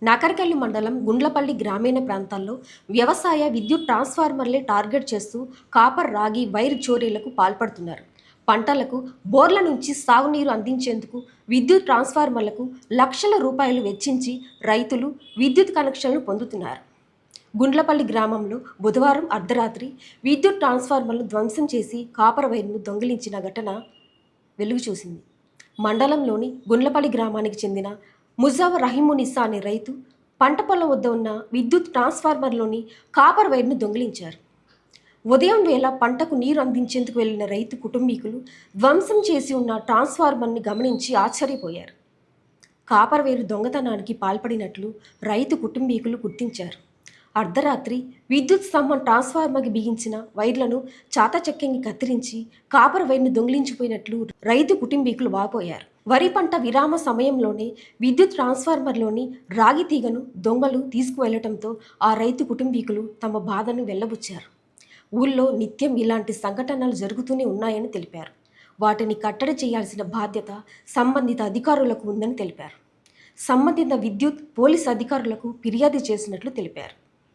నాకర్కల్లు మండలం గుండ్లపల్లి గ్రామీణ ప్రాంతాల్లో వ్యవసాయ విద్యుత్ ట్రాన్స్ఫార్మర్లే టార్గెట్ చేస్తూ కాపర్ రాగి వైర్ చోరీలకు పాల్పడుతున్నారు. పంటలకు బోర్ల నుంచి సాగునీరు అందించేందుకు విద్యుత్ ట్రాన్స్ఫార్మర్లకు లక్షల రూపాయలు వెచ్చించి రైతులు విద్యుత్ కనెక్షన్లు పొందుతున్నారు. గుండ్లపల్లి గ్రామంలో బుధవారం అర్ధరాత్రి విద్యుత్ ట్రాన్స్ఫార్మర్లు ధ్వంసం చేసి కాపర్ వైర్ను దొంగిలించిన ఘటన వెలుగు చూసింది. మండలంలోని గుండ్లపల్లి గ్రామానికి చెందిన ముజావర్ రహీమునిసా అనే రైతు పంట పొలం వద్ద ఉన్న విద్యుత్ ట్రాన్స్ఫార్మర్లోని కాపర్ వైర్ను దొంగిలించారు. ఉదయం వేళ పంటకు నీరు అందించేందుకు వెళ్లిన రైతు కుటుంబీకులు ధ్వంసం చేసి ఉన్న ట్రాన్స్ఫార్మర్ని గమనించి ఆశ్చర్యపోయారు. కాపర్ వైరు దొంగతనానికి పాల్పడినట్లు రైతు కుటుంబీకులు గుర్తించారు. అర్ధరాత్రి విద్యుత్ స్తంభం ట్రాన్స్ఫార్మర్కి బిగించిన వైర్లను చాతచక్యంగా కత్తిరించి కాపర్ వైర్ను దొంగిలించిపోయినట్లు రైతు కుటుంబీకులు వాపోయారు. వరి పంట విరామ సమయంలోనే విద్యుత్ ట్రాన్స్ఫార్మర్లోని రాగి తీగను దొంగలు తీసుకువెళ్లడంతో ఆ రైతు కుటుంబీకులు తమ బాధను వెళ్లబుచ్చారు. ఊళ్ళో నిత్యం ఇలాంటి సంఘటనలు జరుగుతూనే ఉన్నాయని తెలిపారు. వాటిని కట్టడి చేయాల్సిన బాధ్యత సంబంధిత అధికారులకు ఉందని తెలిపారు. సంబంధిత విద్యుత్ పోలీసు అధికారులకు ఫిర్యాదు చేసినట్లు తెలిపారు.